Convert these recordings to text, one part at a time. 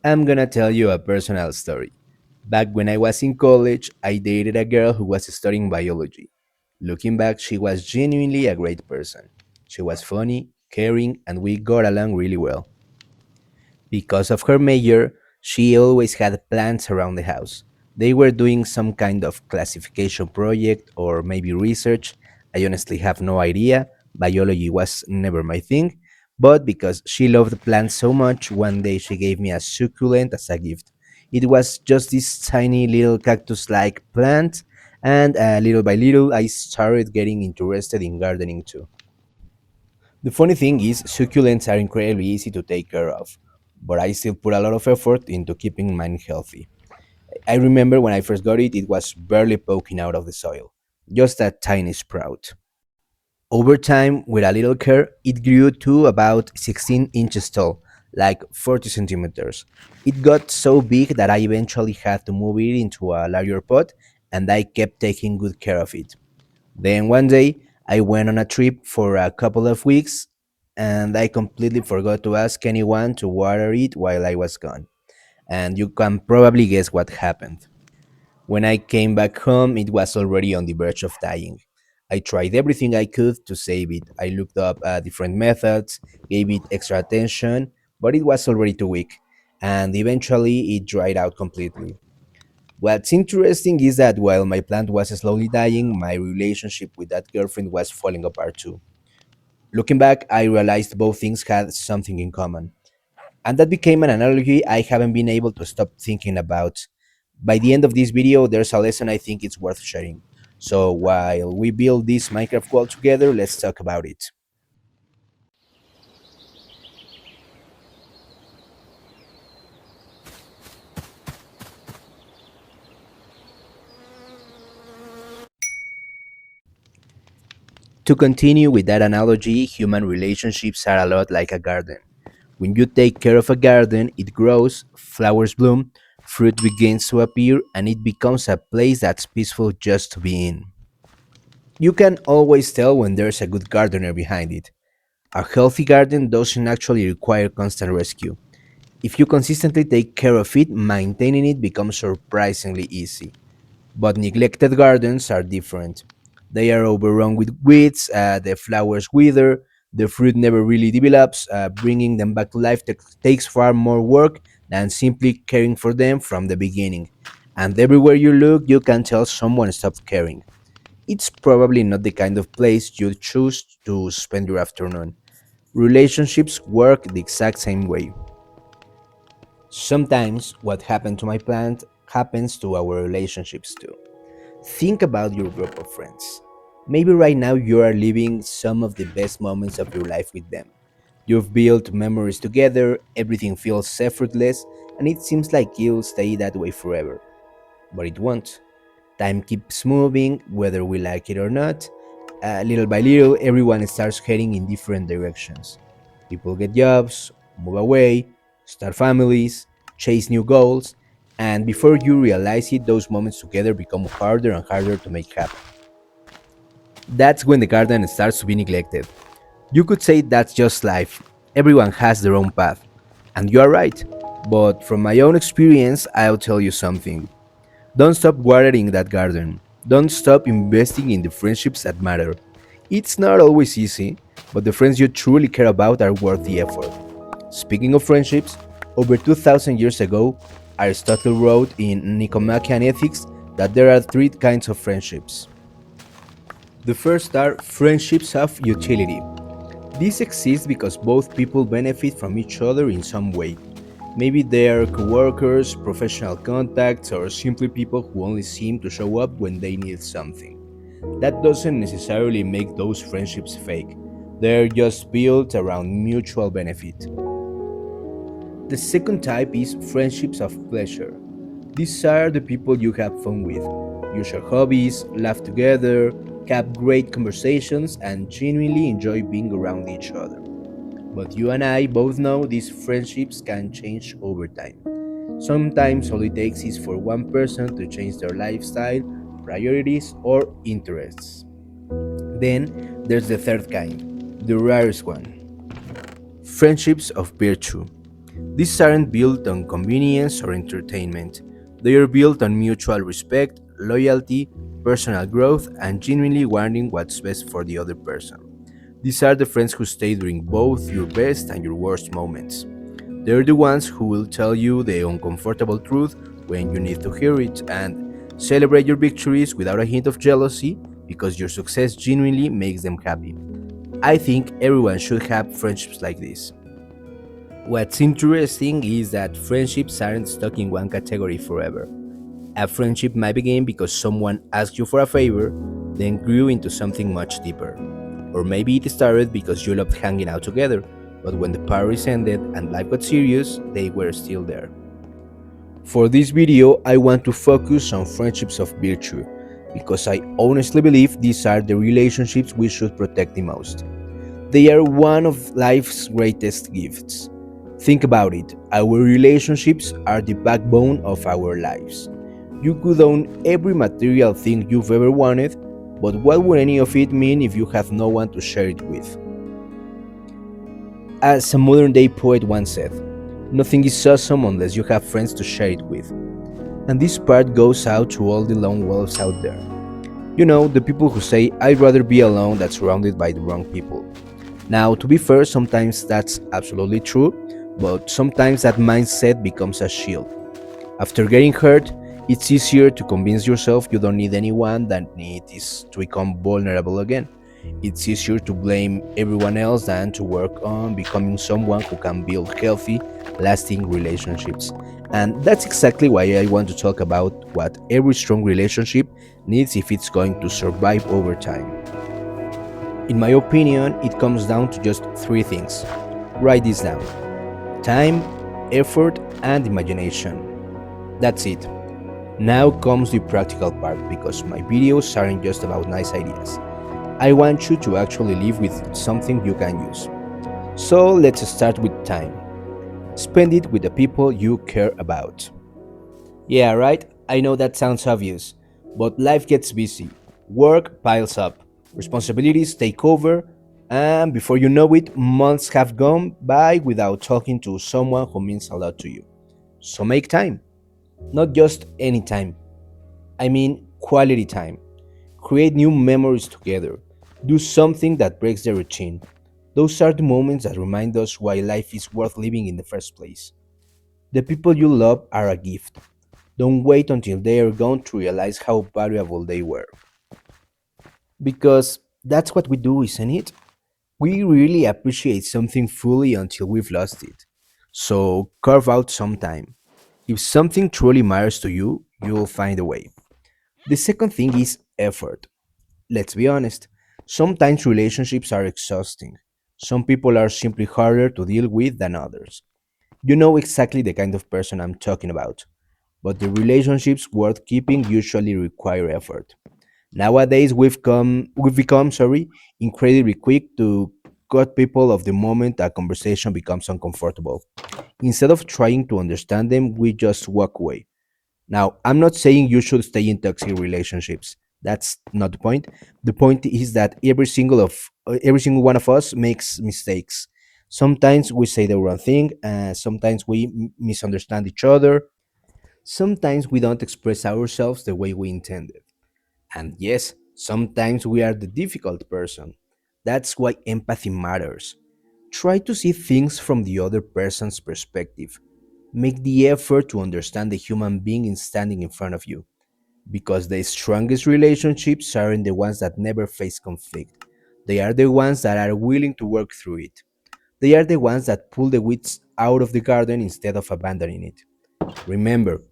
I'm gonna tell you a personal story. Back when I was in college, I dated a girl who was studying biology. Looking back, she was genuinely a great person. She was funny, caring, and we got along really well. Because of her major, she always had plants around the house. They were doing some kind of classification project or maybe research. I honestly have no idea. Biology was never my thing. But because she loved plants so much, one day she gave me a succulent as a gift. It was just this tiny little cactus like plant, and little by little, I started getting interested in gardening too. The funny thing is, succulents are incredibly easy to take care of, but I still put a lot of effort into keeping mine healthy. I remember when I first got it, it was barely poking out of the soil, just a tiny sprout. Over time, with a little care, it grew to about 16 inches tall, like 40 centimeters. It got so big that I eventually had to move it into a larger pot, and I kept taking good care of it. Then one day, I went on a trip for a couple of weeks and I completely forgot to ask anyone to water it while I was gone. And you can probably guess what happened. When I came back home, it was already on the verge of dying. I tried everything I could to save it. I looked up different methods, gave it extra attention, but it was already too weak. And eventually, it dried out completely. What's interesting is that while my plant was slowly dying, my relationship with that girlfriend was falling apart too. Looking back, I realized both things had something in common. And that became an analogy I haven't been able to stop thinking about. By the end of this video, there's a lesson I think it's worth sharing. So while we build this Minecraft world together, let's talk about it. To continue with that analogy, human relationships are a lot like a garden. When you take care of a garden, it grows, flowers bloom, fruit begins to appear, and it becomes a place that's peaceful just to be in. You can always tell when there's a good gardener behind it. A healthy garden doesn't actually require constant rescue. If you consistently take care of it, maintaining it becomes surprisingly easy. But neglected gardens are different. They are overrun with weeds, the flowers wither, the fruit never really develops. Bringing them back to life takes far more work than simply caring for them from the beginning. And everywhere you look, you can tell someone stopped caring. It's probably not the kind of place you'd choose to spend your afternoon. Relationships work the exact same way. Sometimes what happened to my plant happens to our relationships too. Think about your group of friends. Maybe right now you are living some of the best moments of your life with them. You've built memories together, everything feels effortless, and it seems like it'll stay that way forever. But it won't. Time keeps moving, whether we like it or not. Little by little, everyone starts heading in different directions. People get jobs, move away, start families, chase new goals, and before you realize it, those moments together become harder and harder to make happen. That's when the garden starts to be neglected. You could say that's just life. Everyone has their own path. And you are right. But from my own experience, I'll tell you something. Don't stop watering that garden. Don't stop investing in the friendships that matter. It's not always easy, but the friends you truly care about are worth the effort. Speaking of friendships, over 2000 years ago, Aristotle wrote in Nicomachean Ethics that there are three kinds of friendships. The first are friendships of utility. These exist because both people benefit from each other in some way. Maybe they are coworkers, professional contacts, or simply people who only seem to show up when they need something. That doesn't necessarily make those friendships fake. They're just built around mutual benefit. The second type is friendships of pleasure. These are the people you have fun with. You share hobbies, laugh together, have great conversations, and genuinely enjoy being around each other. But you and I both know these friendships can change over time. Sometimes all it takes is for one person to change their lifestyle, priorities, or interests. Then there's the third kind, the rarest one, friendships of virtue. These aren't built on convenience or entertainment. They are built on mutual respect, loyalty, personal growth, and genuinely wanting what's best for the other person. These are the friends who stay during both your best and your worst moments. They're the ones who will tell you the uncomfortable truth when you need to hear it and celebrate your victories without a hint of jealousy because your success genuinely makes them happy. I think everyone should have friendships like this. What's interesting is that friendships aren't stuck in one category forever. A friendship might begin because someone asked you for a favor, then grew into something much deeper. Or maybe it started because you loved hanging out together, but when the parties ended and life got serious, they were still there. For this video, I want to focus on friendships of virtue, because I honestly believe these are the relationships we should protect the most. They are one of life's greatest gifts. Think about it, our relationships are the backbone of our lives. You could own every material thing you've ever wanted, but what would any of it mean if you have no one to share it with? As a modern day poet once said, nothing is awesome unless you have friends to share it with. And this part goes out to all the lone wolves out there. You know, the people who say, I'd rather be alone than surrounded by the wrong people. Now, to be fair, sometimes that's absolutely true, but sometimes that mindset becomes a shield. After getting hurt, it's easier to convince yourself you don't need anyone than it is to become vulnerable again. It's easier to blame everyone else than to work on becoming someone who can build healthy, lasting relationships. And that's exactly why I want to talk about what every strong relationship needs if it's going to survive over time. In my opinion, it comes down to just three things. Write this down: time, effort, and imagination. That's it. Now comes the practical part because my videos aren't just about nice ideas. I want you to actually live with something you can use. So let's start with time. Spend it with the people you care about. Yeah, right? I know that sounds obvious, but life gets busy. Work piles up, responsibilities take over, and before you know it, months have gone by without talking to someone who means a lot to you. So make time. Not just any time, I mean quality time. Create new memories together. Do something that breaks the routine. Those are the moments that remind us why life is worth living in the first place. The people you love are a gift. Don't wait until they are gone to realize how valuable they were. Because that's what we do, isn't it? We really appreciate something fully until we've lost it. So carve out some time. If something truly matters to you, you'll find a way. The second thing is effort. Let's be honest, sometimes relationships are exhausting. Some people are simply harder to deal with than others. You know exactly the kind of person I'm talking about. But the relationships worth keeping usually require effort. Nowadays we've become incredibly quick to cut people off the moment a conversation becomes uncomfortable. Instead of trying to understand them, we just walk away. Now, I'm not saying you should stay in toxic relationships. That's not the point. The point is that every single one of us makes mistakes. Sometimes we say the wrong thing, sometimes we misunderstand each other, sometimes we don't express ourselves the way we intended. And yes, sometimes we are the difficult person. That's why empathy matters. Try to see things from the other person's perspective. Make the effort to understand the human being standing in front of you. Because the strongest relationships aren't the ones that never face conflict. They are the ones that are willing to work through it. They are the ones that pull the weeds out of the garden instead of abandoning it. Remember,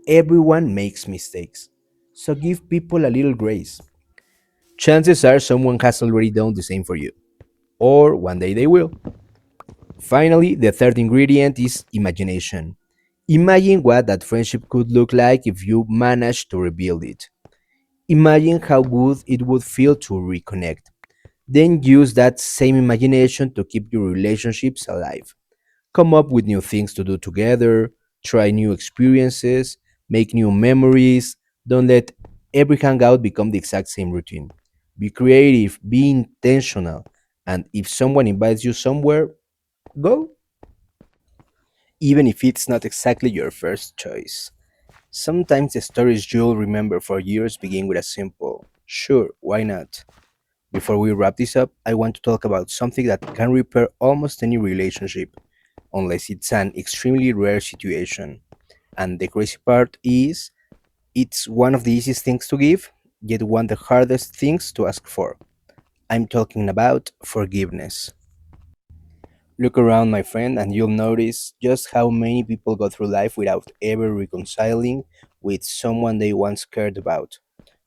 everyone makes mistakes. So give people a little grace. Chances are someone has already done the same for you. Or one day they will. Finally, the third ingredient is imagination. Imagine what that friendship could look like if you managed to rebuild it. Imagine how good it would feel to reconnect. Then use that same imagination to keep your relationships alive. Come up with new things to do together, try new experiences, make new memories. Don't let every hangout become the exact same routine. Be creative, be intentional, and if someone invites you somewhere, go. even if it's not exactly your first choice. Sometimes the stories you'll remember for years begin with a simple, sure, why not? Before we wrap this up, I want to talk about something that can repair almost any relationship, unless it's an extremely rare situation. And the crazy part is, it's one of the easiest things to give, yet one of the hardest things to ask for. I'm talking about forgiveness. Look around, my friend, and you'll notice just how many people go through life without ever reconciling with someone they once cared about.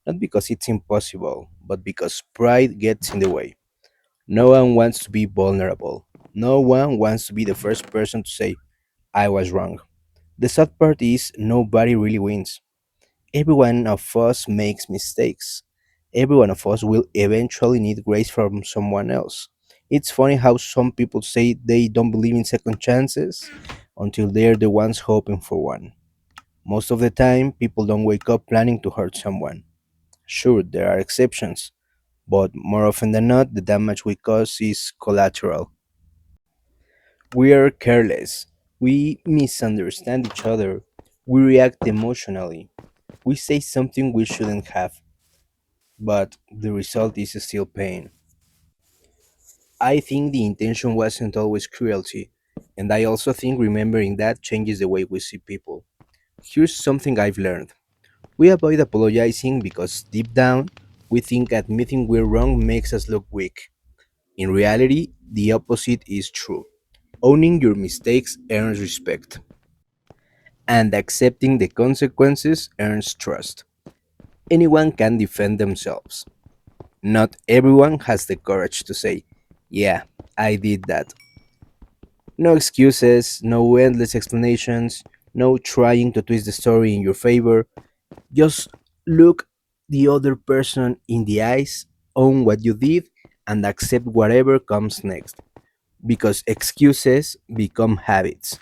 Not because it's impossible, but because pride gets in the way. No one wants to be vulnerable. No one wants to be the first person to say, I was wrong. The sad part is, nobody really wins. Every one of us makes mistakes. Every one of us will eventually need grace from someone else. It's funny how some people say they don't believe in second chances until they're the ones hoping for one. Most of the time, people don't wake up planning to hurt someone. Sure, there are exceptions, but more often than not, the damage we cause is collateral. We are careless. We misunderstand each other. We react emotionally. We say something we shouldn't have, but the result is still pain. I think the intention wasn't always cruelty, and I also think remembering that changes the way we see people. Here's something I've learned: we avoid apologizing because deep down, we think admitting we're wrong makes us look weak. In reality, the opposite is true. Owning your mistakes earns respect, and accepting the consequences earns trust. Anyone can defend themselves. Not everyone has the courage to say, yeah, I did that. No excuses, no endless explanations, no trying to twist the story in your favor. Just look the other person in the eyes, own what you did, and accept whatever comes next. Because excuses become habits.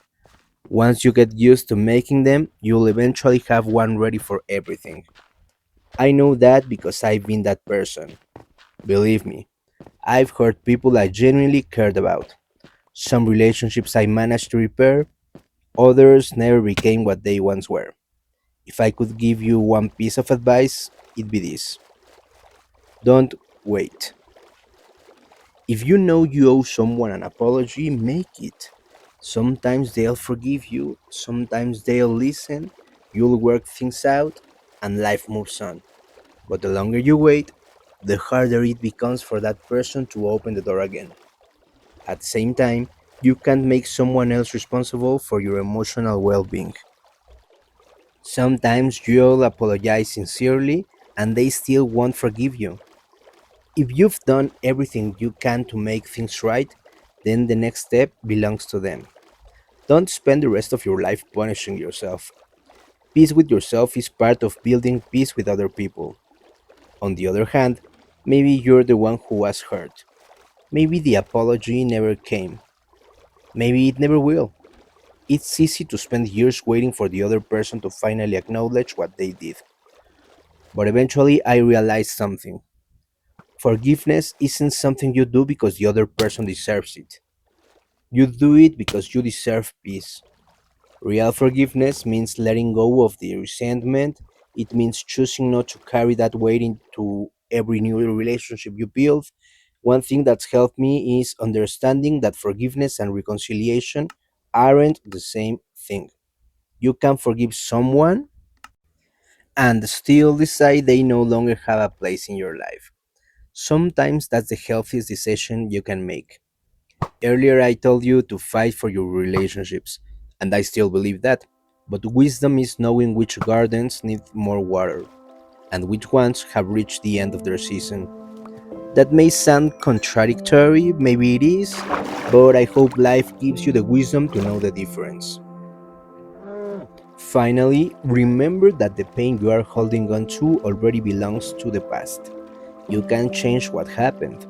Once you get used to making them, you'll eventually have one ready for everything. I know that because I've been that person. Believe me, I've hurt people I genuinely cared about. Some relationships I managed to repair, others never became what they once were. If I could give you one piece of advice, it'd be this: don't wait. If you know you owe someone an apology, make it. Sometimes they'll forgive you, sometimes they'll listen, you'll work things out, and life moves on. But the longer you wait, the harder it becomes for that person to open the door again. At the same time, you can't make someone else responsible for your emotional well being. Sometimes you'll apologize sincerely and they still won't forgive you. If you've done everything you can to make things right, then the next step belongs to them. Don't spend the rest of your life punishing yourself. Peace with yourself is part of building peace with other people. On the other hand, maybe you're the one who was hurt. Maybe the apology never came. Maybe it never will. It's easy to spend years waiting for the other person to finally acknowledge what they did. But eventually, I realized something. Forgiveness isn't something you do because the other person deserves it. You do it because you deserve peace. Real forgiveness means letting go of the resentment. It means choosing not to carry that weight into every new relationship you build. One thing that's helped me is understanding that forgiveness and reconciliation aren't the same thing. You can forgive someone and still decide they no longer have a place in your life. Sometimes that's the healthiest decision you can make. Earlier, I told you to fight for your relationships, and I still believe that. But wisdom is knowing which gardens need more water and which ones have reached the end of their season. That may sound contradictory, maybe it is, but I hope life gives you the wisdom to know the difference. Finally, remember that the pain you are holding on to already belongs to the past. You can't change what happened.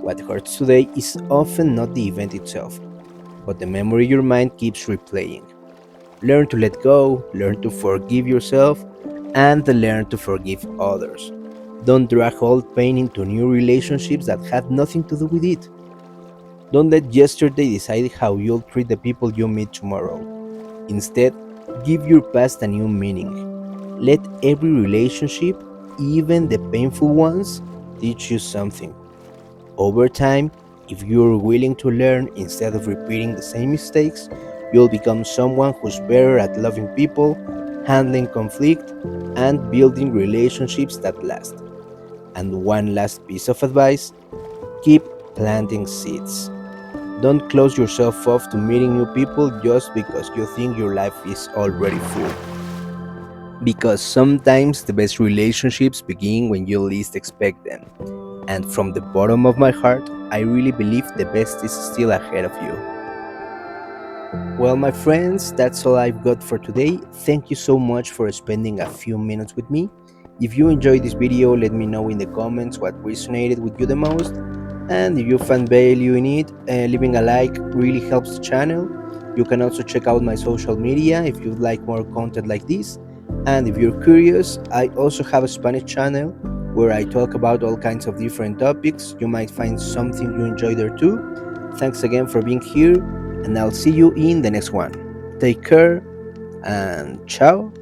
What hurts today is often not the event itself, but the memory your mind keeps replaying. Learn to let go, learn to forgive yourself, and learn to forgive others. Don't drag old pain into new relationships that have nothing to do with it. Don't let yesterday decide how you'll treat the people you meet tomorrow. Instead, give your past a new meaning. Let every relationship, even the painful ones, teach you something. Over time, if you're willing to learn instead of repeating the same mistakes, you'll become someone who's better at loving people, handling conflict, and building relationships that last. And one last piece of advice: keep planting seeds. Don't close yourself off to meeting new people just because you think your life is already full. Because sometimes the best relationships begin when you least expect them. And from the bottom of my heart, I really believe the best is still ahead of you. Well, my friends, that's all I've got for today. Thank you so much for spending a few minutes with me. If you enjoyed this video, let me know in the comments what resonated with you the most. And if you found value in it, leaving a like really helps the channel. You can also check out my social media if you'd like more content like this. And if you're curious, I also have a Spanish channel where I talk about all kinds of different topics. You might find something you enjoy there too. Thanks again for being here, and I'll see you in the next one. Take care and ciao.